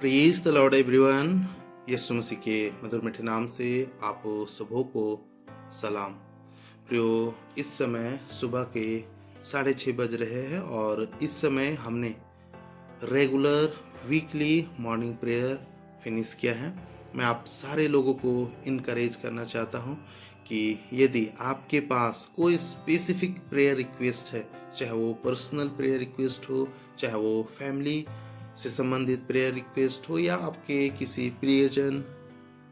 Praise the lord everyone. यीशु मसीह के मधुर मीठे नाम से आप सबों को सलाम। प्रियो, इस समय सुबह के 6:30 बज रहे हैं और इस समय हमने regular weekly morning prayer finish किया है। मैं आप सारे लोगों को इनकरेज करना चाहता हूं कि यदि आपके पास कोई स्पेसिफिक प्रेयर रिक्वेस्ट है, चाहे वो पर्सनल प्रेयर रिक्वेस्ट हो, चाहे वो फैमिली से संबंधित प्रेयर रिक्वेस्ट हो, या आपके किसी प्रियजन,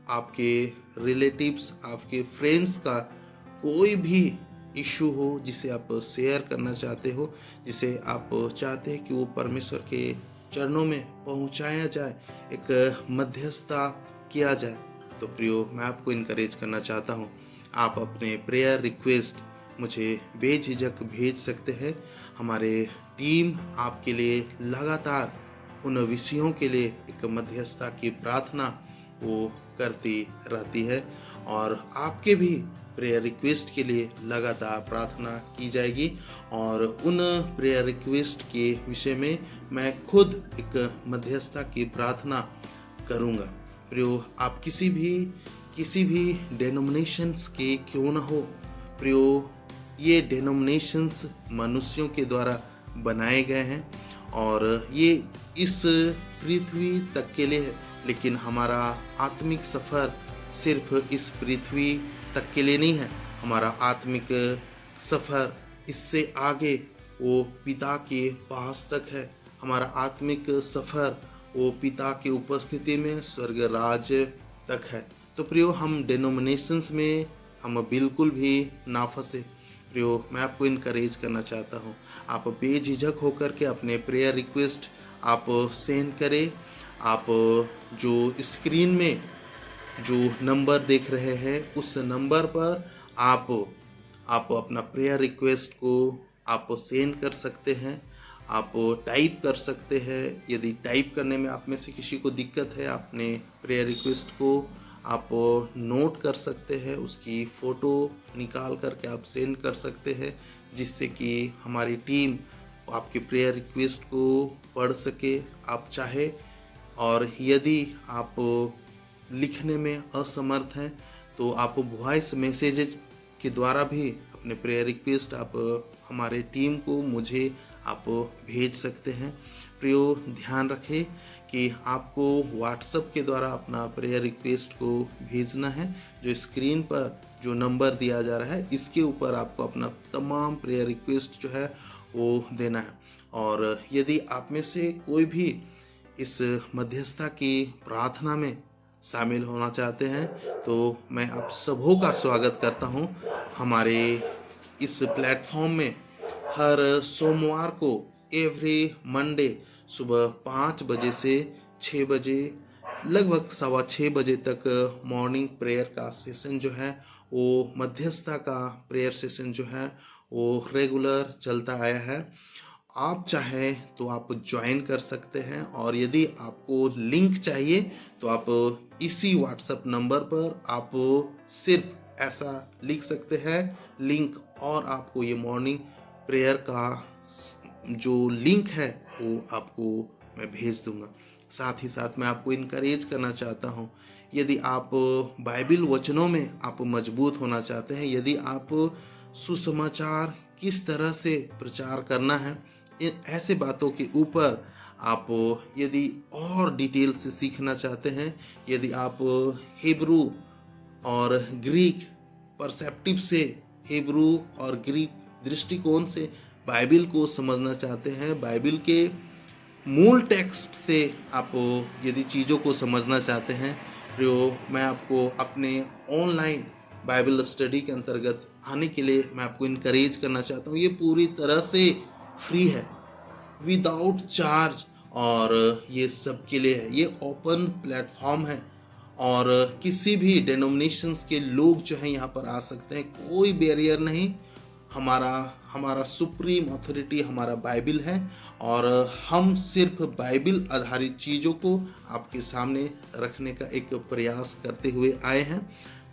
आपके रिलेटिव्स, आपके फ्रेंड्स का कोई भी इशू हो जिसे आप शेयर करना चाहते हो, जिसे आप चाहते हैं कि वो परमेश्वर के चरणों में पहुंचाया जाए, एक मध्यस्थता किया जाए, तो प्रियो मैं आपको इनकरेज करना चाहता हूं, आप अपने प्रेयर रिक्वेस्ट मुझे बेझिझक भेज सकते हैं। हमारे टीम आपके लिए लगातार उन विषयों के लिए एक मध्यस्थता की प्रार्थना वो करती रहती है और आपके भी प्रेयर रिक्वेस्ट के लिए लगातार प्रार्थना की जाएगी। और उन प्रेयर रिक्वेस्ट के विषय में मैं खुद एक मध्यस्थता की प्रार्थना करूंगा। प्रियो, आप किसी भी डेनोमिनेशंस के क्यों ना हो, प्रियो ये डेनोमिनेशंस मनुष्यों के द्वारा बनाए गए हैं और ये इस पृथ्वी तक के लिए है, लेकिन हमारा आत्मिक सफ़र सिर्फ इस पृथ्वी तक के लिए नहीं है। हमारा आत्मिक सफ़र इससे आगे वो पिता के पास तक है। हमारा आत्मिक सफ़र वो पिता की उपस्थिति में स्वर्ग राज तक है। तो प्रियो, हम डेनोमिनेशंस में हम बिल्कुल भी ना फंसे। प्रियो, मैं आपको इनकरेज करना चाहता हूँ, आप बेझिझक होकर के अपने प्रेयर रिक्वेस्ट आप सेंड करें। आप जो स्क्रीन में जो नंबर देख रहे हैं उस नंबर पर आप अपना प्रेयर रिक्वेस्ट को आप सेंड कर सकते हैं, आप टाइप कर सकते हैं। यदि टाइप करने में आप में से किसी को दिक्कत है, अपने प्रेयर रिक्वेस्ट को आप नोट कर सकते हैं, उसकी फ़ोटो निकाल करके आप सेंड कर सकते हैं, जिससे कि हमारी टीम आपके प्रेयर रिक्वेस्ट को पढ़ सके आप चाहे। और यदि आप लिखने में असमर्थ हैं तो आप वॉइस मैसेजेस के द्वारा भी अपने प्रेयर रिक्वेस्ट आप हमारे टीम को, मुझे आप भेज सकते हैं। प्रियो, ध्यान रखें कि आपको व्हाट्सएप के द्वारा अपना प्रेयर रिक्वेस्ट को भेजना है। जो स्क्रीन पर जो नंबर दिया जा रहा है इसके ऊपर आपको अपना तमाम प्रेयर रिक्वेस्ट जो है वो देना है। और यदि आप में से कोई भी इस मध्यस्थता की प्रार्थना में शामिल होना चाहते हैं तो मैं आप सबों का स्वागत करता हूं। हमारे इस प्लेटफॉर्म में हर सोमवार को एवरी मंडे सुबह 5 बजे से 6 बजे, लगभग 6:15 बजे तक मॉर्निंग प्रेयर का सेशन जो है वो मध्यस्थता का प्रेयर सेशन जो है वो रेगुलर चलता आया है। आप चाहें तो आप ज्वाइन कर सकते हैं और यदि आपको लिंक चाहिए तो आप इसी व्हाट्सएप नंबर पर आप सिर्फ ऐसा लिख सकते हैं लिंक, और आपको ये मॉर्निंग प्रेयर का जो लिंक है वो आपको मैं भेज दूंगा। साथ ही साथ मैं आपको इनकरेज करना चाहता हूँ, यदि आप बाइबल वचनों में आप मजबूत होना चाहते हैं, यदि आप सुसमाचार किस तरह से प्रचार करना है, इन ऐसे बातों के ऊपर आप यदि और डिटेल से सीखना चाहते हैं, यदि आप हिब्रू और ग्रीक परसेप्टिव से, हिब्रू और ग्रीक दृष्टिकोण से बाइबल को समझना चाहते हैं, बाइबल के मूल टेक्स्ट से आप यदि चीज़ों को समझना चाहते हैं, तो मैं आपको अपने ऑनलाइन बाइबल स्टडी के अंतर्गत आने के लिए मैं आपको इनकरेज करना चाहता हूँ। ये पूरी तरह से फ्री है, विदाउट चार्ज, और ये सब के लिए है। ये ओपन प्लेटफॉर्म है और किसी भी डेनोमिनेशंस के लोग जो हैं यहाँ पर आ सकते हैं, कोई बैरियर नहीं। हमारा सुप्रीम अथॉरिटी हमारा बाइबल है और हम सिर्फ बाइबल आधारित चीज़ों को आपके सामने रखने का एक प्रयास करते हुए आए हैं।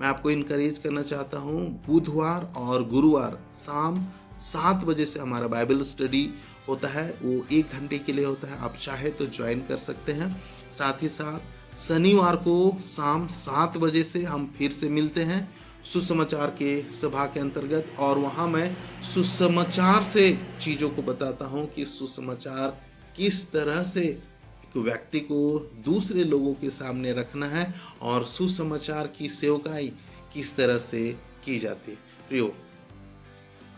मैं आपको इनकरेज करना चाहता हूँ, बुधवार और गुरुवार शाम 7 बजे से हमारा बाइबल स्टडी होता है, वो 1 घंटे के लिए होता है। आप चाहे तो ज्वाइन कर सकते हैं। साथ ही साथ शनिवार को शाम 7 बजे से हम फिर से मिलते हैं सुसमाचार के सभा के अंतर्गत, और वहाँ मैं सुसमाचार से चीज़ों को बताता हूँ कि सुसमाचार किस तरह से एक व्यक्ति को दूसरे लोगों के सामने रखना है और सुसमाचार की सेवकाई किस तरह से की जाती है। प्रियो,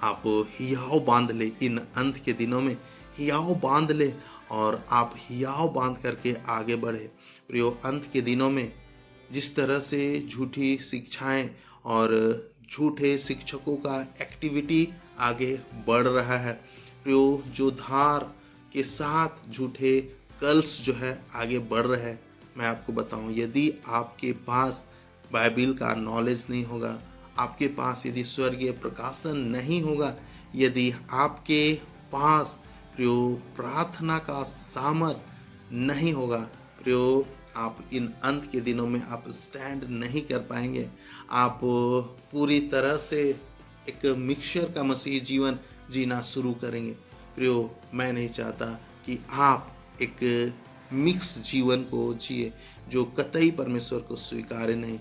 आप हियाव बांध ले, इन अंत के दिनों में हियाव बांध ले और आप हियाव बांध करके आगे बढ़े। प्रियो, अंत के दिनों में जिस तरह से झूठी शिक्षाएं और झूठे शिक्षकों का एक्टिविटी आगे बढ़ रहा है, प्रियो, जो धार के साथ झूठे कल्स जो है आगे बढ़ रहे हैं, मैं आपको बताऊं, यदि आपके पास बाइबिल का नॉलेज नहीं होगा, आपके पास यदि स्वर्गीय प्रकाशन नहीं होगा, यदि आपके पास प्रियो प्रार्थना का सामर्थ नहीं होगा, प्रियो आप इन अंत के दिनों में आप स्टैंड नहीं कर पाएंगे। आप पूरी तरह से एक मिक्सचर का मसीही जीवन जीना शुरू करेंगे। प्रियो, मैं नहीं चाहता कि आप एक मिक्स जीवन को जिए जो कतई परमेश्वर को स्वीकार्य नहीं।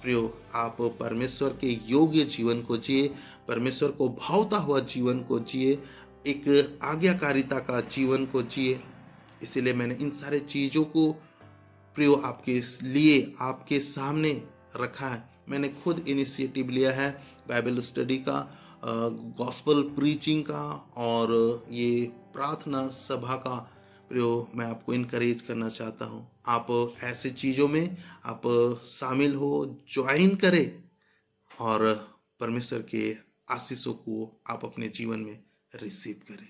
प्रियो, आप परमेश्वर के योग्य जीवन को जिए, परमेश्वर को भावता हुआ जीवन को जिए, एक आज्ञाकारिता का जीवन को जिए। इसीलिए मैंने इन सारे चीज़ों को प्रियो आपके लिए आपके सामने रखा है। मैंने खुद इनिशिएटिव लिया है बाइबल स्टडी का, गॉस्पल प्रीचिंग का और ये प्रार्थना सभा का। प्रियो, मैं आपको इनकरेज करना चाहता हूँ, आप ऐसे चीज़ों में आप शामिल हो, ज्वाइन करें और परमेश्वर के आशीषों को आप अपने जीवन में रिसीव करें।